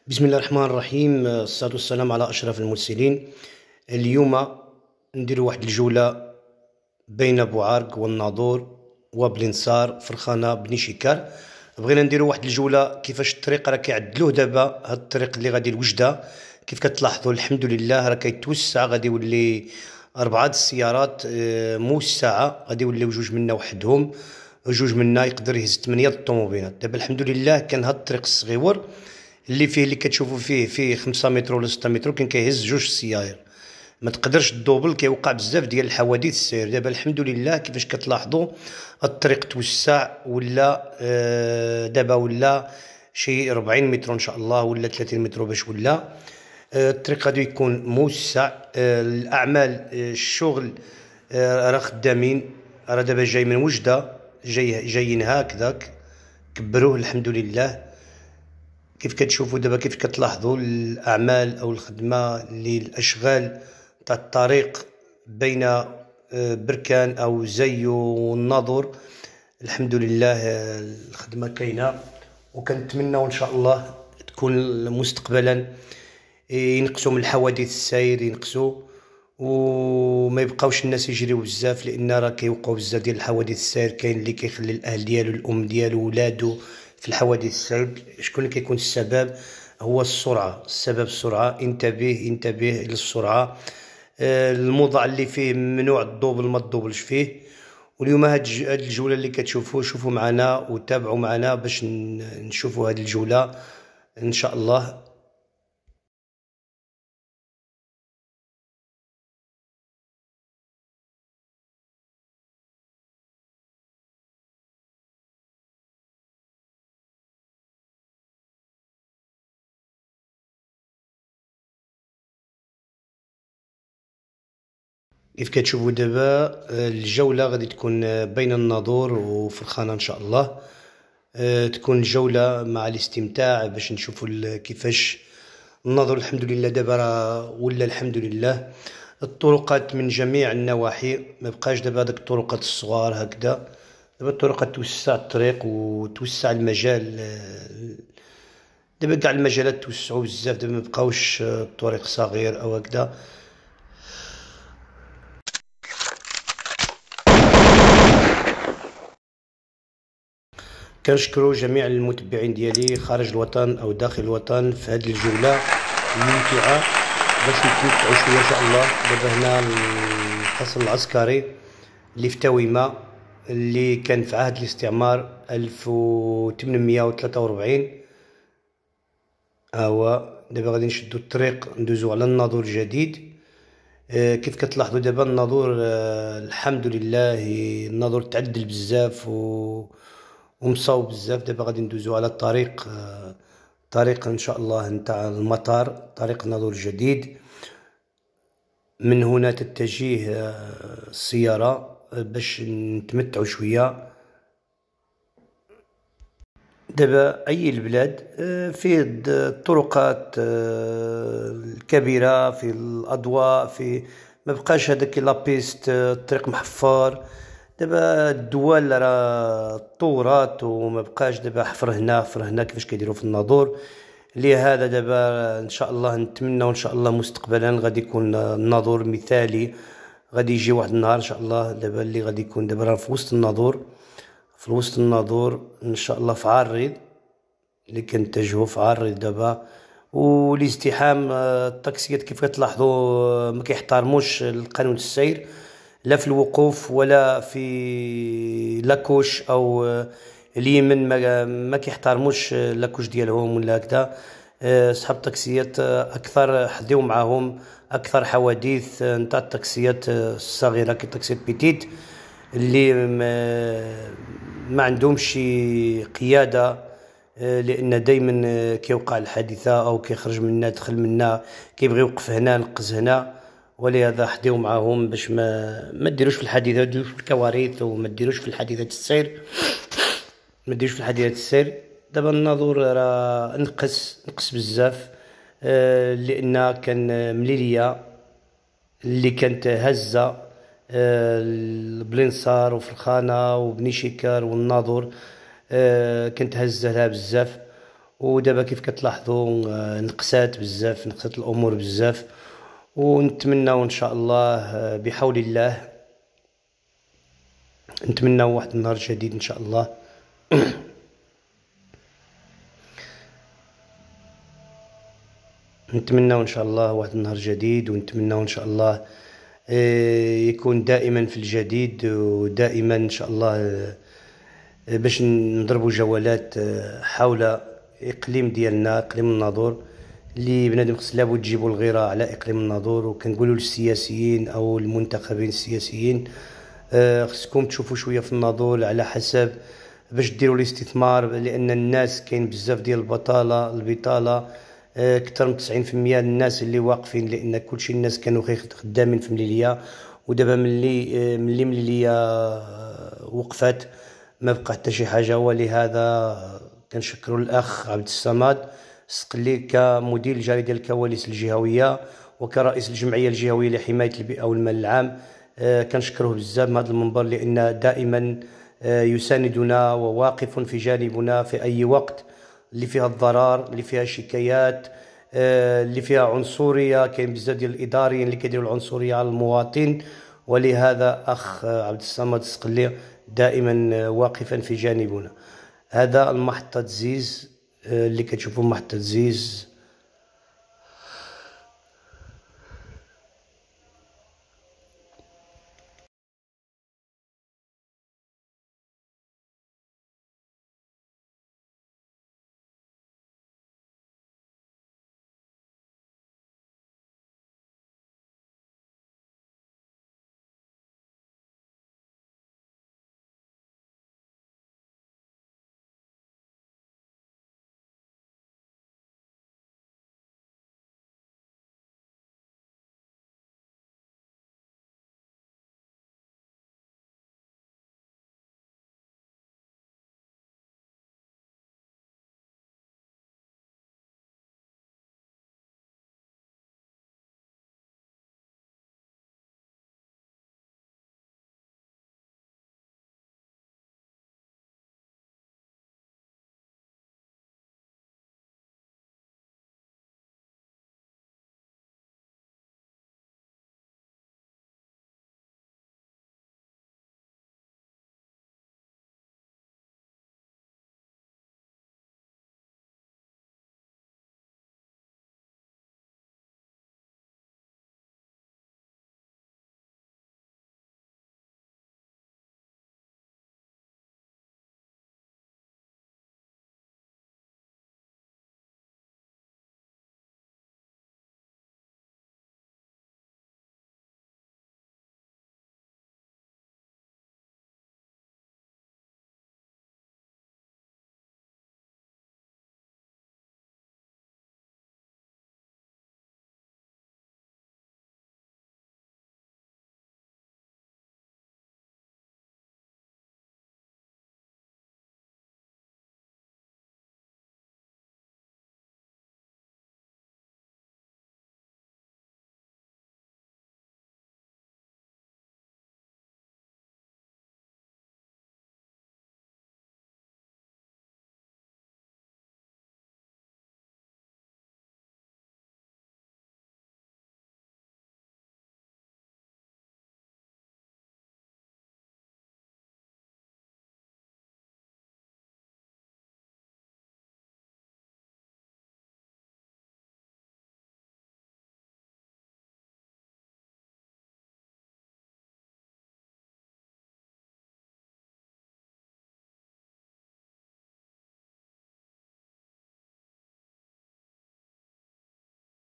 بسم الله الرحمن الرحيم. الصلاة والسلام على أشرف المرسلين. اليوم ندير واحد الجولة بين بوعارق والناظور وبلنصار فرخانة بني شكار. بغينا نديرو واحد الجولة كيفاش الطريق راه كيعدلوه دابا. هاد الطريق اللي غادي لوجدة كيف كتلاحظوا الحمد لله راه كيتوسع، غادي يولي 4 السيارات موسعة، غادي يوليو 2 منا وحدهم، 2 منا يقدر يهز 8 الطوموبيلات. دابا الحمد لله كان هاد الطريق الصغيور اللي كتشوفوا فيه 5 متر ولا 6 متر كان كيهز 2 السياير، ما تقدرش الدوبل، كيوقع بزاف ديال الحوادث السير. دابا الحمد لله كيفاش كتلاحظوا الطريق توسع، ولا دابا ولا شي 40 متر ان شاء الله ولا 30 متر باش ولا الطريق غادي يكون موسع. الاعمال الشغل راه خدامين، راه دابا جاي من وجده، جايين هكذاك كبروه الحمد لله. كيف كتشوفوا دابا كيف كتلاحظوا الاعمال او الخدمه للاشغال تاع الطريق بين بركان او زيو والناظور. الحمد لله الخدمه كاينه، وكنتمناو ان شاء الله تكون مستقبلا ينقصوا من الحوادث السير، ينقصوا وما يبقاوش الناس يجريو بزاف، لان راه كيوقعوا بزاف ديال الحوادث السير. كاين اللي كيخلي الاهل ديالو الام ديالو ولادو في الحوادث السير. شكون اللي كيكون السبب؟ هو السرعه. السبب السرعه. انتبه للسرعه. الموضع اللي فيه ممنوع الدوبل ما تدوبلش فيه. واليوم هاد الجوله اللي كتشوفوا شوفوا معنا وتابعوا معنا باش نشوفوا هاد الجوله ان شاء الله. كيف كتشوفوا دابا الجولة غادي تكون بين الناظور وفرخانة ان شاء الله. تكون الجولة مع الاستمتاع باش نشوفوا كيفاش الناظور. الحمد لله دابا راه ولا الحمد لله الطرقات من جميع النواحي، ما بقاش دابا هذاك الطرقات الصغار هكذا. دابا الطرقات توسع الطريق وتوسع المجال. دابا كاع المجالات توسعوا بزاف، دابا ما بقاوش الطريق صغير او هكذا. كنشكروا جميع المتبعين ديالي خارج الوطن او داخل الوطن في هذه الجوله الممتعه باش نتمتعوا شويه ان شاء الله. دابا هنا القصر العسكري اللي في تويمه، اللي كان في عهد الاستعمار 1843. هو دابا غادي نشدوا الطريق ندوزو على الناظور الجديد. كيف كتلاحظوا دابا الناظور الحمد لله الناظور تعدل بزاف ومصاوب بزاف. دابا غادي ندوزو على الطريق طريق ان شاء الله نتاع المطار، طريق الناظور الجديد. من هنا تتجه السيارة باش نتمتعوا شوية. دابا اي البلاد في الطرقات الكبيرة، في الاضواء، في ما بقاش هذاك لابيست الطريق محفر. دابا الدول راه تطورات وما بقاش دابا حفر هنا حفر هنا كيفاش كيديروا في الناظور. لهذا دابا ان شاء الله نتمنى وان شاء الله مستقبلا غادي يكون الناظور مثالي. غادي يجي واحد النهار ان شاء الله دابا اللي غادي يكون دابا راه في وسط الناظور، في وسط الناظور ان شاء الله في عريض اللي كنتجهوا في عريض دابا. والازدحام الطاكسيات كيف كتلاحظوا ما كيحترموش القانون السير، لا في الوقوف ولا في لاكوش او اليمن، ما كيحترموش لاكوش ديالهم ولا هكذا. صحاب الطاكسيات اكثر حذيو معاهم، اكثر حوادث نتاع الطاكسيات الصغيره كي الطاكسيات بيتيت اللي ما عندهمش قياده. لان دائما كيوقع الحادثه او كيخرج منا دخل منا، كيبغي يوقف هنا نقز هنا. ولهذا حديو معاهم باش ما ديروش في الحادثات، ديروش في الكوارث وما ديروش في الحادثات السير، ما ديروش في الحادثات السير. دابا الناظور راه نقص بزاف لان كان مليليه اللي كانت هزه بلنصار وفرخانه وبني شكار والناظور كانت هزه لها بزاف. ودابا كيف كتلاحظوا نقصات بزاف، نقصات الامور بزاف. ونتمناو ان شاء الله بحول الله نتمناو واحد النهار جديد ان شاء الله. نتمناو ان شاء الله واحد النهار جديد، ونتمناو ان شاء الله يكون دائما في الجديد، ودائما ان شاء الله باش نضربوا جولات حول اقليم ديالنا، اقليم الناظور، اللي بنادم خص لابد تجيبوا الغيره على اقليم الناظور. وكنقولوا للسياسيين او المنتخبين السياسيين خصكم تشوفوا شويه في الناظور على حسب باش ديروا الاستثمار، لان الناس كاين بزاف ديال البطاله اكثر من 90% الناس اللي واقفين، لان كلشي الناس كانوا خدامين في مليليه، ودابا ملي مليليه وقفات ما بقى حتى شي حاجه. ولهذا كنشكروا الاخ عبد الصمد السقلي كمدير الجريده الكواليس الجهويه وكرئيس الجمعيه الجهويه لحمايه البيئه والمال العام. كنشكره بزاف من هذا المنبر، لان دائما يساندنا وواقف في جانبنا في اي وقت اللي فيها الضرر، اللي فيها شكايات، اللي فيها عنصريه. كاين بزاف ديال الاداريين اللي كيديروا العنصريه على المواطن، ولهذا اخ عبد الصمد السقلي دائما واقفا في جانبنا. هذا المحطة زيز اللي كتشوفوا محطة زيز